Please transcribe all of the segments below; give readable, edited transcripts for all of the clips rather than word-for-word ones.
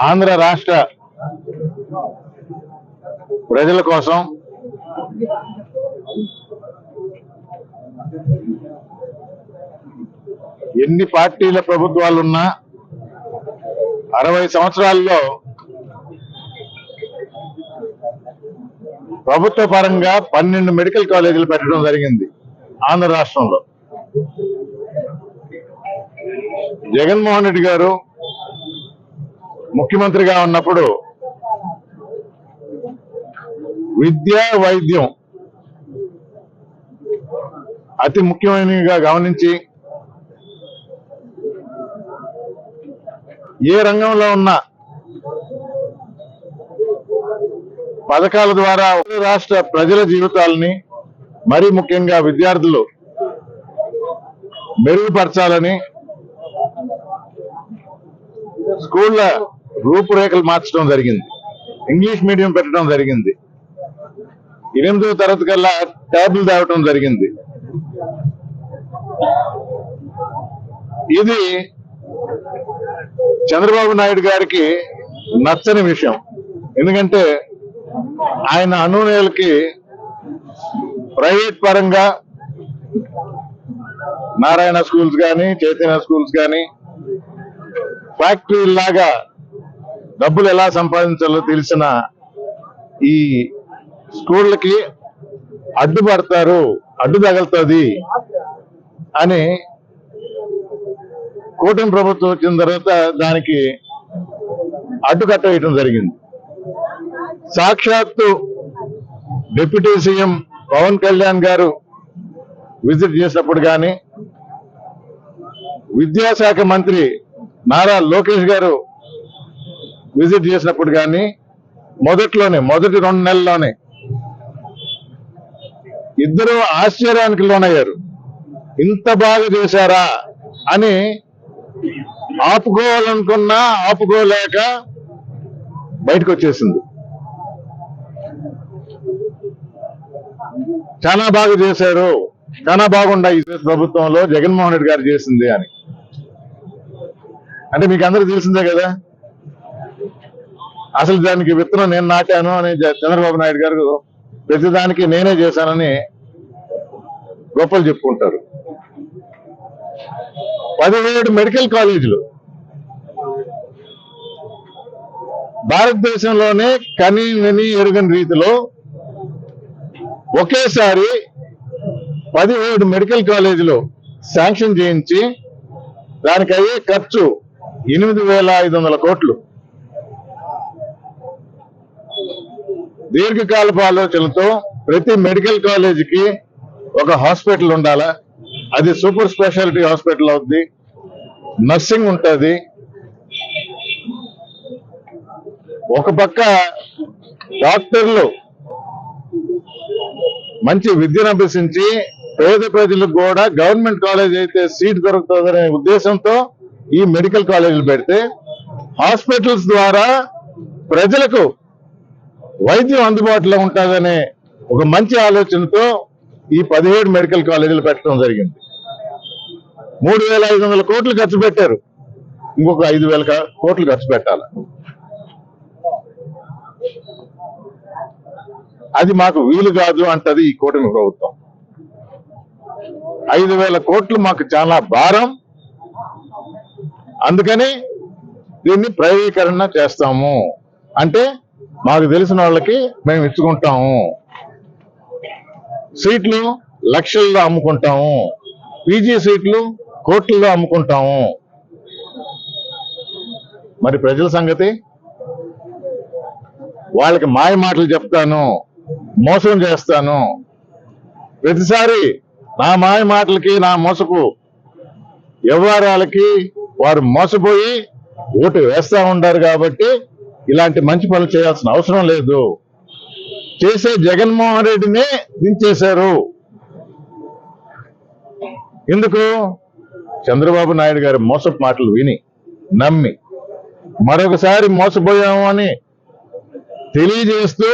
ఆంధ్ర రాష్ట్ర ప్రజల కోసం ఎన్ని పార్టీల ప్రభుత్వాలున్నా 60 సంవత్సరాల్లో ప్రభుత్వ పరంగా 12 మెడికల్ కాలేజీలు పెట్టడం జరిగింది ఆంధ్ర రాష్ట్రంలో. జగన్మోహన్ రెడ్డి గారు ముఖ్యమంత్రిగా ఉన్నప్పుడు విద్య వైద్యం అతి ముఖ్యమైనవిగా గమనించి ఏ రంగంలో ఉన్న పథకాల ద్వారా రాష్ట్ర ప్రజల జీవితాలని మరీ ముఖ్యంగా విద్యార్థులు మెరుగుపరచాలని స్కూళ్ళ రూపురేఖలు మార్చడం జరిగింది. ఇంగ్లీష్ మీడియం పెట్టడం జరిగింది. 8వ తరగతి కల్లా ట్యాబ్లు తేవటం జరిగింది. ఇది చంద్రబాబు నాయుడు గారికి నచ్చని విషయం. ఎందుకంటే ఆయన అనునేయులకి ప్రైవేట్ పరంగా నారాయణ స్కూల్స్ కానీ చైతన్య స్కూల్స్ కానీ ఫ్యాక్టరీలాగా డబ్బులు ఎలా సంపాదించాలో తెలిసిన ఈ స్కూళ్ళకి అడ్డుపడతారు, అడ్డు తగులుతుంది అని కూటమి ప్రభుత్వం వచ్చిన తర్వాత దానికి అడ్డుకట్ట వేయటం జరిగింది. సాక్షాత్తు డిప్యూటీ సీఎం పవన్ కళ్యాణ్ గారు విజిట్ చేసినప్పుడు కానీ, విద్యాశాఖ మంత్రి నారా లోకేష్ గారు విజిట్ చేసినప్పుడు కానీ, మొదటి 2 నెలల్లోనే ఇద్దరు ఆశ్చర్యానికి లోనయ్యారు. ఇంత బాగా చేశారా అని ఆపుకోవాలనుకున్నా ఆపుకోలేక బయటకు వచ్చేసింది. చాలా బాగా చేశారు, చాలా బాగుండా ఈ ప్రభుత్వంలో జగన్మోహన్ రెడ్డి గారు చేసింది అని. అంటే మీకు అందరికీ తెలిసిందే కదా, అసలు దానికి విత్తనం నేను నాటాను అని చంద్రబాబు నాయుడు గారు ప్రతిదానికి నేనే చేశానని గొప్పలు చెప్పుకుంటారు. 17 మెడికల్ కాలేజీలు భారతదేశంలోనే కని విని ఎరుగని రీతిలో ఒకేసారి 17 మెడికల్ కాలేజీలు శాంక్షన్ చేయించి దానికి అయ్యే ఖర్చు 8,500 కోట్లు. దీర్ఘకాలపు ఆలోచనలతో ప్రతి మెడికల్ కాలేజీకి ఒక హాస్పిటల్ ఉండాలా, అది సూపర్ స్పెషాలిటీ హాస్పిటల్ అవుద్ది, నర్సింగ్ ఉంటుంది. ఒక పక్క డాక్టర్లు మంచి విద్యను అభ్యసించి పేద ప్రజలకు కూడా గవర్నమెంట్ కాలేజ్ అయితే సీట్ దొరుకుతుందనే ఉద్దేశంతో ఈ మెడికల్ కాలేజీలు పెడితే, హాస్పిటల్స్ ద్వారా ప్రజలకు వైద్యం అందుబాటులో ఉంటుందనే ఒక మంచి ఆలోచనతో ఈ 17 మెడికల్ కాలేజీలు పెట్టడం జరిగింది. 3,500 కోట్లు ఖర్చు పెట్టారు, ఇంకొక 5,000 కోట్లు ఖర్చు పెట్టాలి. అది మాకు వీలు కాదు అంటది ఈ కూటమి ప్రభుత్వం. 5,000 కోట్లు మాకు చాలా భారం, అందుకని దీన్ని ప్రైవేటీకరణ చేస్తాము అంటే మాకు తెలిసిన వాళ్ళకి మేము ఇచ్చుకుంటాము, సీట్లు లక్షల్లో అమ్ముకుంటాము, పీజీ సీట్లు కోట్లలో అమ్ముకుంటాము. మరి ప్రజల సంగతి? వాళ్ళకి మాయ మాటలు చెప్తాను, మోసం చేస్తాను, ప్రతిసారి నా మాయ మాటలకి నా మోసపు వ్యవహారాలకి వారు మోసపోయి ఓటు వేస్తా ఉంటారు. కాబట్టి ఇలాంటి మంచి పనులు చేయాల్సిన అవసరం లేదు. చేసే జగన్మోహన్ రెడ్డినే దించేశారు. ఎందుకు? చంద్రబాబు నాయుడు గారి మోసపు మాటలు విని నమ్మి మరొకసారి మోసపోయాము అని తెలియజేస్తూ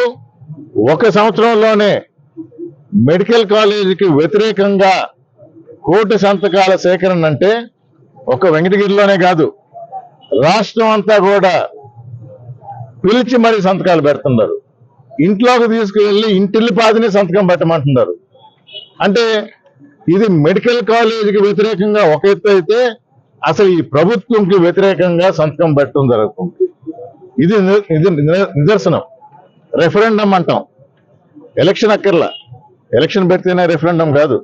1 సంవత్సరంలోనే మెడికల్ కాలేజీకి వ్యతిరేకంగా కోటి సంతకాల సేకరణ అంటే ఒక వెంకటగిరిలోనే కాదు, రాష్ట్రం అంతా కూడా పిలిచి మరి సంతకాలు పెడుతున్నారు. ఇంట్లోకి తీసుకువెళ్ళి ఇంటిల్లిపాదిని సంతకం పెట్టమంటున్నారు. అంటే ఇది మెడికల్ కాలేజీకి వ్యతిరేకంగా ఒక ఎత్తు అయితే, అసలు ఈ ప్రభుత్వంకి వ్యతిరేకంగా సంతకం పెట్టడం జరుగుతుంది. ఇది ఇది నిదర్శనం. రెఫరెండం అంటాం, ఎలక్షన్ అక్కర్లా, ఎలక్షన్ పెడితేనే రెఫరెండం కాదు.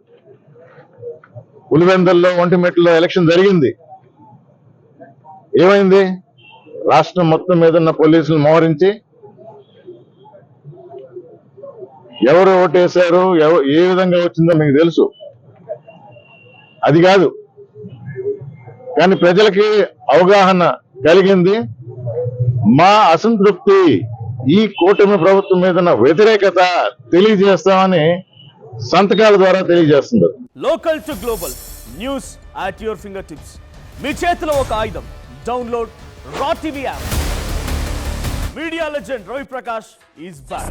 పులివెందుల్లో, ఒంటిమిట్టలో ఎలక్షన్ జరిగింది. ఏమైంది? రాష్ట్రం మొత్తం మీద ఉన్న పోలీసులు మోహరించి ఎవరు ఓటేశారు, ఏ విధంగా వచ్చిందో మీకు తెలుసు. అది కాదు, కానీ ప్రజలకి అవగాహన కలిగింది. మా అసంతృప్తి, ఈ కూటమి ప్రభుత్వం మీద ఉన్న వ్యతిరేకత తెలియజేస్తామని సంతకాల ద్వారా తెలియజేస్తున్నారు. Local to global news at your finger tips. మీ చేతిలో ఒక ఆయుధం. Download Raw TV app. Media legend Ravi Prakash is back.